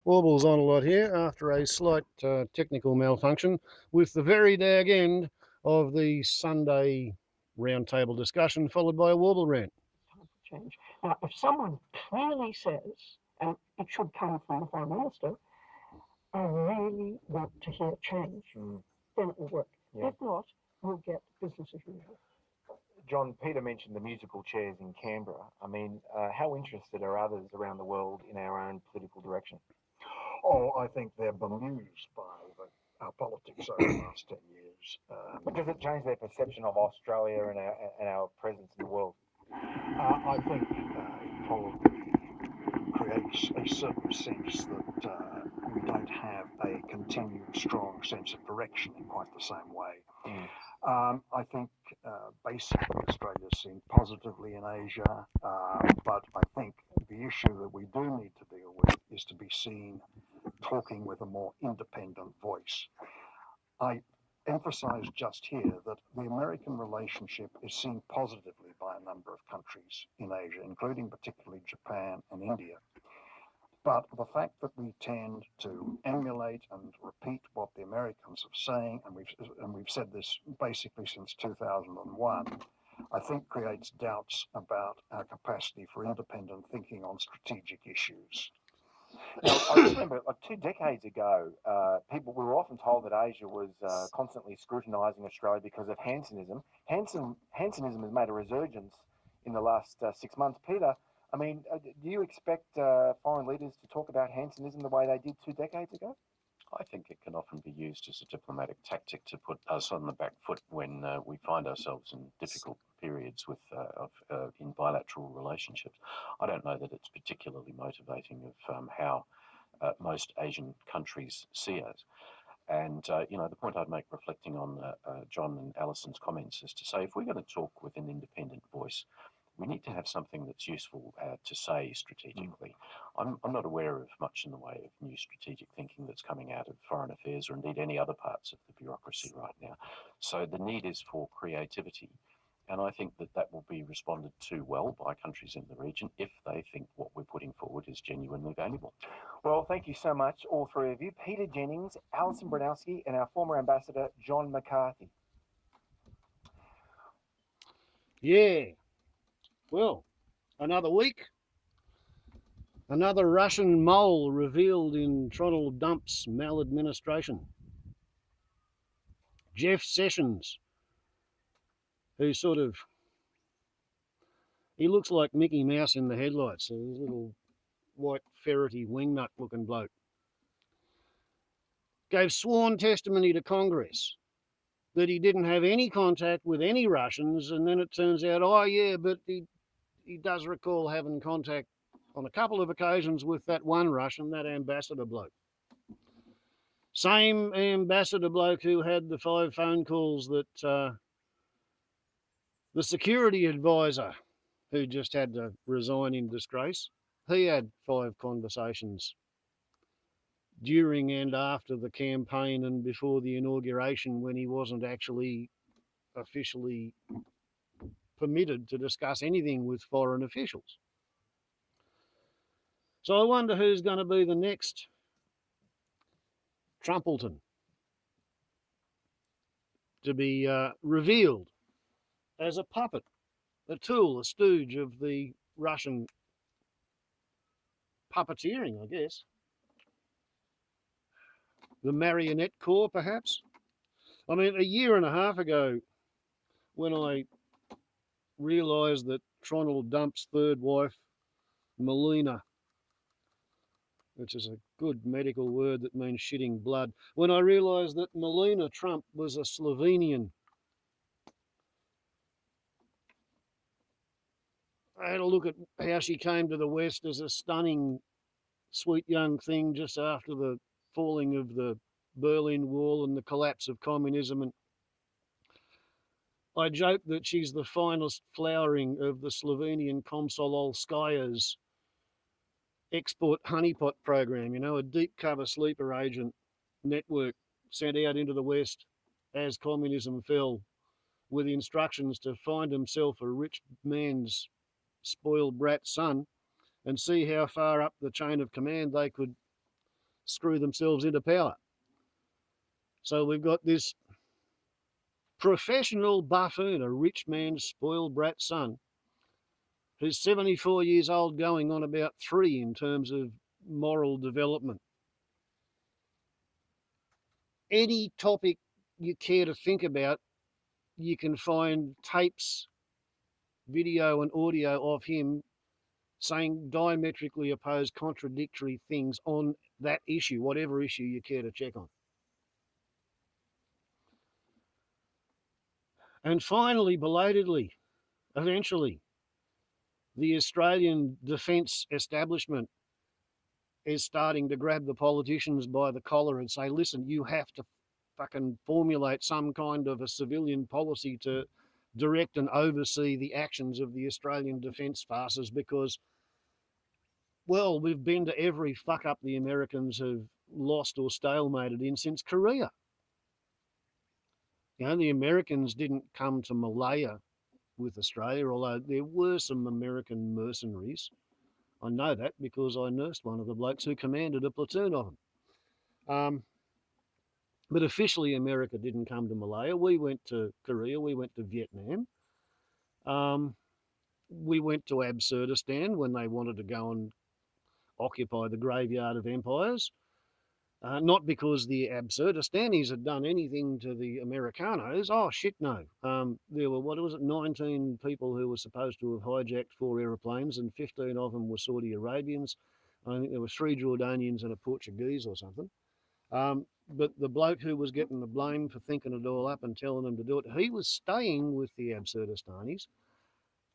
Warble's on a lot here after a slight technical malfunction with the very dag end of the Sunday roundtable discussion, followed by a Warblerant. Time for change. Now, if someone clearly says, and it should come from the Prime Minister, I really want to hear change, then it will work. Yeah. If not, we'll get business as usual. John, Peter mentioned the musical chairs in Canberra. I mean, how interested are others around the world in our own political direction? Oh, I think they're bemused by our politics over the last 10 years. But does it change their perception of Australia and our presence in the world? I think it probably creates a certain sense that we don't have a continued strong sense of direction in quite the same way. I think basically Australia's seen positively in Asia, but I think the issue that we do need to deal with is to be seen talking with a more independent voice. I emphasize just here that the American relationship is seen positively by a number of countries in Asia, including particularly Japan and India. But the fact that we tend to emulate and repeat what the Americans are saying, and we've said this basically since 2001, I think creates doubts about our capacity for independent thinking on strategic issues. Now, I remember, like 2 decades ago, we were often told that Asia was constantly scrutinising Australia because of Hansenism. Hansenism has made a resurgence in the last 6 months. Peter, I mean, do you expect foreign leaders to talk about Hansenism the way they did 2 decades ago? I think it can often be used as a diplomatic tactic to put us on the back foot when we find ourselves in difficult periods in bilateral relationships. I don't know that it's particularly motivating of how most Asian countries see us. And, the point I'd make reflecting on John and Alison's comments is to say, if we're going to talk with an independent voice, we need to have something that's useful to say strategically. I'm not aware of much in the way of new strategic thinking that's coming out of foreign affairs or indeed any other parts of the bureaucracy right now. So the need is for creativity. And I think that will be responded to well by countries in the region if they think what we're putting forward is genuinely valuable. Well, thank you so much, all three of you. Peter Jennings, Alison Bronowski, and our former ambassador, John McCarthy. Yeah. Well, another week. Another Russian mole revealed in Trottle Dump's maladministration. Jeff Sessions, who he looks like Mickey Mouse in the headlights, a little white ferrety wingnut looking bloke, gave sworn testimony to Congress that he didn't have any contact with any Russians, and then it turns out, but he does recall having contact on a couple of occasions with that one Russian, that ambassador bloke. Same ambassador bloke who had the 5 phone calls that the security advisor, who just had to resign in disgrace, he had 5 conversations during and after the campaign and before the inauguration when he wasn't actually officially permitted to discuss anything with foreign officials. So I wonder who's going to be the next Trumpleton to be revealed as a puppet, a tool, a stooge of the Russian puppeteering, I guess. The marionette corps, perhaps. I mean, a year and a half ago, when I realised that Trottle Dump's third wife, Melina, which is a good medical word that means shitting blood, when I realised that Melina Trump was a Slovenian, I had a look at how she came to the West as a stunning, sweet young thing just after the falling of the Berlin Wall and the collapse of communism. And I joke that she's the finest flowering of the Slovenian Komsomolskaya's export honeypot program, a deep cover sleeper agent network sent out into the West as communism fell with instructions to find himself a rich man's spoiled brat son and see how far up the chain of command they could screw themselves into power. So we've got this professional buffoon, a rich man's spoiled brat son, who's 74 years old, going on about 3 in terms of moral development. Any topic you care to think about, you can find tapes, video and audio of him saying diametrically opposed, contradictory things on that issue, whatever issue you care to check on. And finally, belatedly, eventually, the Australian defence establishment is starting to grab the politicians by the collar and say, listen, you have to fucking formulate some kind of a civilian policy to direct and oversee the actions of the Australian defence forces, because, well, we've been to every fuck up the Americans have lost or stalemated in since Korea. You know, the Americans didn't come to Malaya with Australia, although there were some American mercenaries. I know that because I nursed one of the blokes who commanded a platoon of them. But officially, America didn't come to Malaya. We went to Korea. We went to Vietnam. We went to Absurdistan when they wanted to go and occupy the graveyard of empires. Not because the Absurdistanis had done anything to the Americanos. Oh, shit, no. There were, 19 people who were supposed to have hijacked 4 aeroplanes, and 15 of them were Saudi Arabians. I think there were 3 Jordanians and a Portuguese or something. But the bloke who was getting the blame for thinking it all up and telling them to do it, he was staying with the Absurdistanis.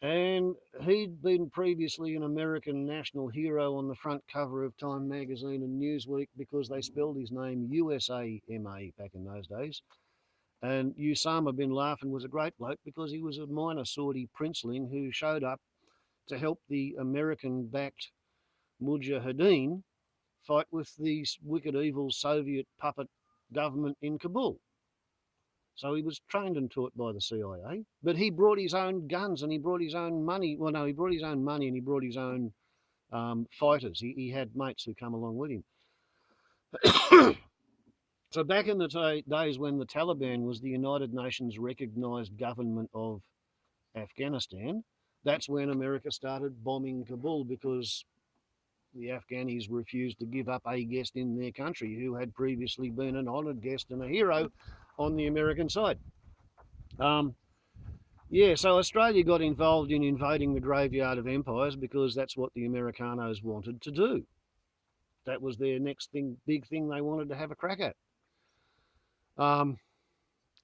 And he'd been previously an American national hero on the front cover of Time magazine and Newsweek because they spelled his name USAMA back in those days. And Osama bin Laden was a great bloke because he was a minor Saudi princeling who showed up to help the American-backed Mujahideen fight with the wicked, evil Soviet puppet government in Kabul. So he was trained and taught by the CIA, but he brought his own guns and he brought his own money. Well, no, he brought his own money and he brought his own fighters. He had mates who come along with him. So back in the days when the Taliban was the United Nations recognised government of Afghanistan, that's when America started bombing Kabul because the Afghanis refused to give up a guest in their country who had previously been an honoured guest and a hero on the American side. So Australia got involved in invading the graveyard of empires because that's what the Americanos wanted to do. That was their next big thing they wanted to have a crack at. And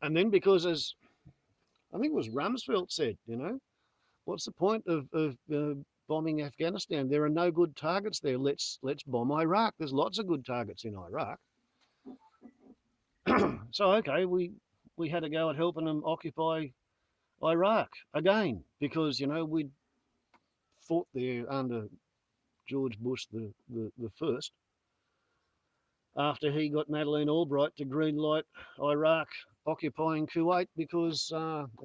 then because, as I think it was Rumsfeld said, what's the point of bombing Afghanistan? There are no good targets there. Let's bomb Iraq. There's lots of good targets in Iraq. So, okay, we had to go at helping them occupy Iraq again because, we'd fought there under George Bush the first after he got Madeleine Albright to greenlight Iraq occupying Kuwait because,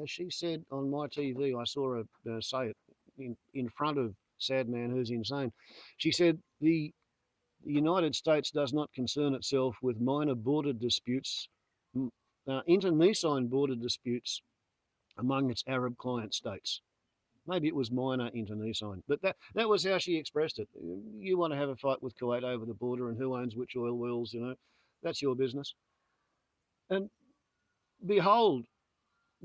as she said on my TV, I saw her say it in front of Sad Man Who's Insane. She said the United States does not concern itself with minor border disputes, internecine border disputes among its Arab client states. Maybe it was minor internecine, but that was how she expressed it. You want to have a fight with Kuwait over the border and who owns which oil wells, that's your business. And behold,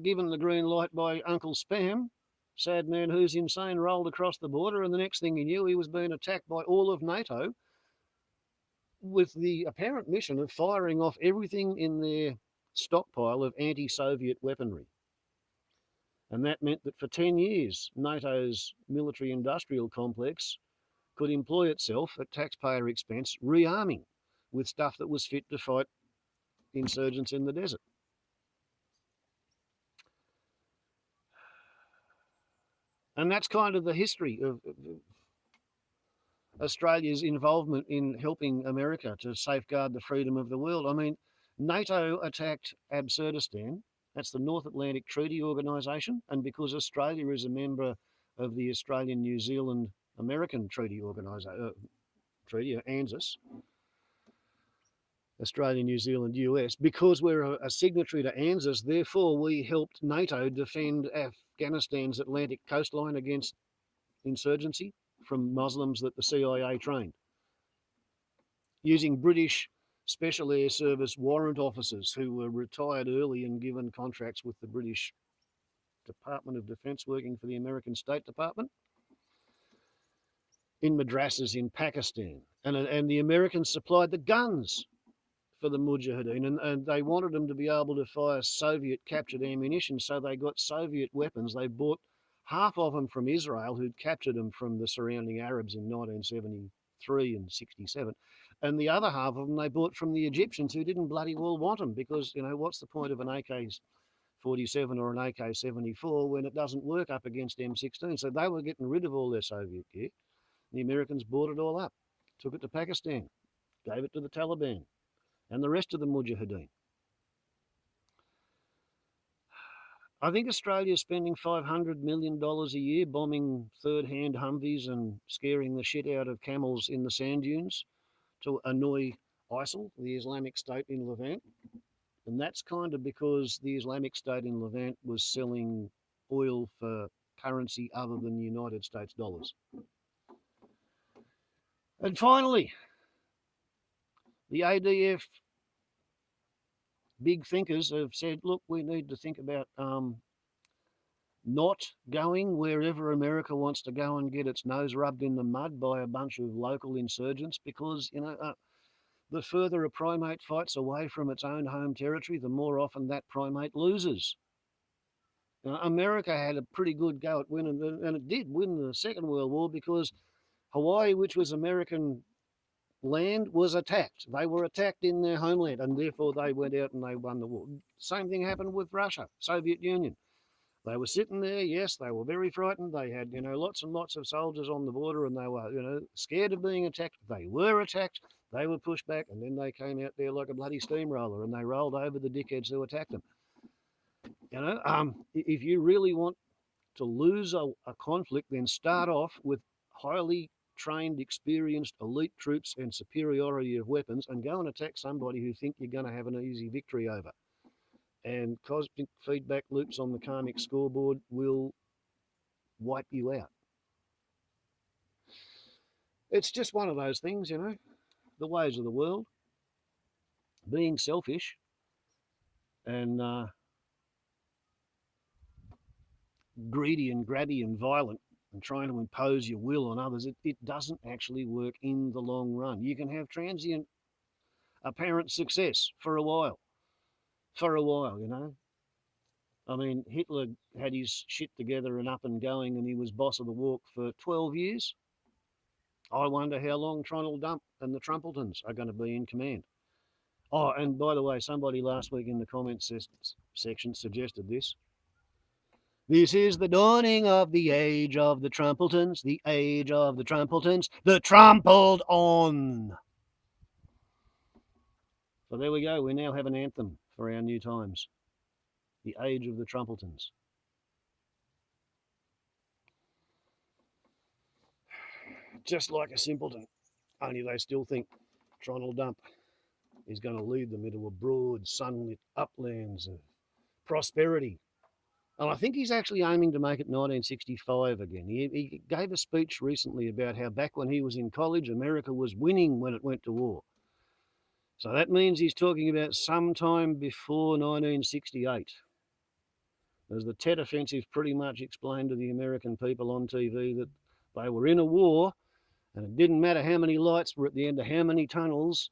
given the green light by Uncle Spam, Sad Man Who's Insane rolled across the border, and the next thing he knew, he was being attacked by all of NATO with the apparent mission of firing off everything in their stockpile of anti-Soviet weaponry. And that meant that for 10 years, NATO's military-industrial complex could employ itself at taxpayer expense rearming with stuff that was fit to fight insurgents in the desert. And that's kind of the history of Australia's involvement in helping America to safeguard the freedom of the world. I mean, NATO attacked Absurdistan. That's the North Atlantic Treaty Organisation. And because Australia is a member of the Australian-New Zealand American Treaty Organisation, ANZUS, Australia, New Zealand, US, because we're a signatory to ANZUS, therefore we helped NATO defend Afghanistan's Atlantic coastline against insurgency from Muslims that the CIA trained, using British Special Air Service warrant officers who were retired early and given contracts with the British Department of Defence working for the American State Department in madrasas in Pakistan. And the Americans supplied the guns for the Mujahideen, and they wanted them to be able to fire Soviet captured ammunition, so they got Soviet weapons. They bought half of them from Israel, who'd captured them from the surrounding Arabs in 1973 and 67, and the other half of them they bought from the Egyptians, who didn't bloody well want them, because, you know, what's the point of an AK-47 or an AK-74 when it doesn't work up against M16? So they were getting rid of all their Soviet gear. The Americans bought it all up, took it to Pakistan, gave it to the Taliban and the rest of the Mujahideen. I think Australia is spending $500 million a year bombing third-hand Humvees and scaring the shit out of camels in the sand dunes to annoy ISIL, the Islamic State in Levant. And that's kind of because the Islamic State in Levant was selling oil for currency other than the United States dollars. And finally, the ADF big thinkers have said, look, we need to think about not going wherever America wants to go and get its nose rubbed in the mud by a bunch of local insurgents, because, you know, the further a primate fights away from its own home territory, the more often that primate loses. America had a pretty good go at winning, and it did win the Second World War, because Hawaii, which was American land, was attacked. They were attacked in their homeland, and therefore they went out and they won the war. Same thing happened with Russia, Soviet Union. They were sitting there, yes, they were very frightened. They had, you know, lots and lots of soldiers on the border, and they were, you know, scared of being attacked. They were attacked, they were pushed back, and then they came out there like a bloody steamroller, and they rolled over the dickheads who attacked them. You know, if you really want to lose a conflict, then start off with highly trained, experienced, elite troops and superiority of weapons, and go and attack somebody who think you're going to have an easy victory over. And cosmic feedback loops on the karmic scoreboard will wipe you out. It's just one of those things, you know, the ways of the world, being selfish and greedy and grabby and violent and trying to impose your will on others. It doesn't actually work in the long run. You can have transient apparent success for a while, you know. I mean, Hitler had his shit together and up and going, and he was boss of the walk for 12 years. I wonder how long Tronald Dump and the Trumpletons are going to be in command. Oh, and by the way, somebody last week in the comments section suggested this. This is the dawning of the age of the Trumpletons, the age of the Trumpletons, the trampled on. So there we go. We now have an anthem for our new times. The age of the Trumpletons. Just like a simpleton, only they still think Tronald Dump is going to lead them into a broad, sunlit uplands of prosperity. And I think he's actually aiming to make it 1965 again. He gave a speech recently about how back when he was in college, America was winning when it went to war. So that means he's talking about sometime before 1968. As the Tet Offensive pretty much explained to the American people on TV that they were in a war, and it didn't matter how many lights were at the end of how many tunnels.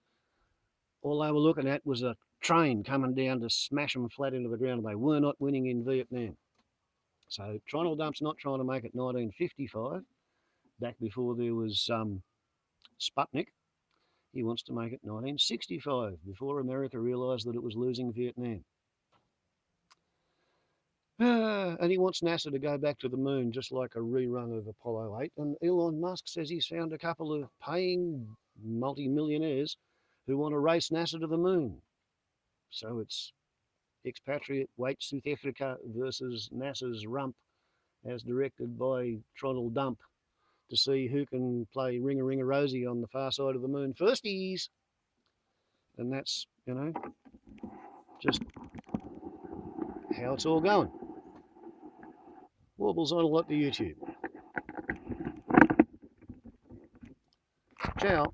All they were looking at was a train coming down to smash them flat into the ground. They were not winning in Vietnam. So Tronald Dump's not trying to make it 1955, back before there was Sputnik. He wants to make it 1965, before America realised that it was losing Vietnam. And he wants NASA to go back to the moon, just like a rerun of Apollo 8. And Elon Musk says he's found a couple of paying multi-millionaires who want to race NASA to the moon. So it's expatriate White South Africa versus NASA's rump, as directed by Tronald Dump, to see who can play Ring-a-Ring-a-Rosie on the far side of the moon firsties. And that's, you know, just how it's all going. Warbles on a lot to YouTube. Ciao.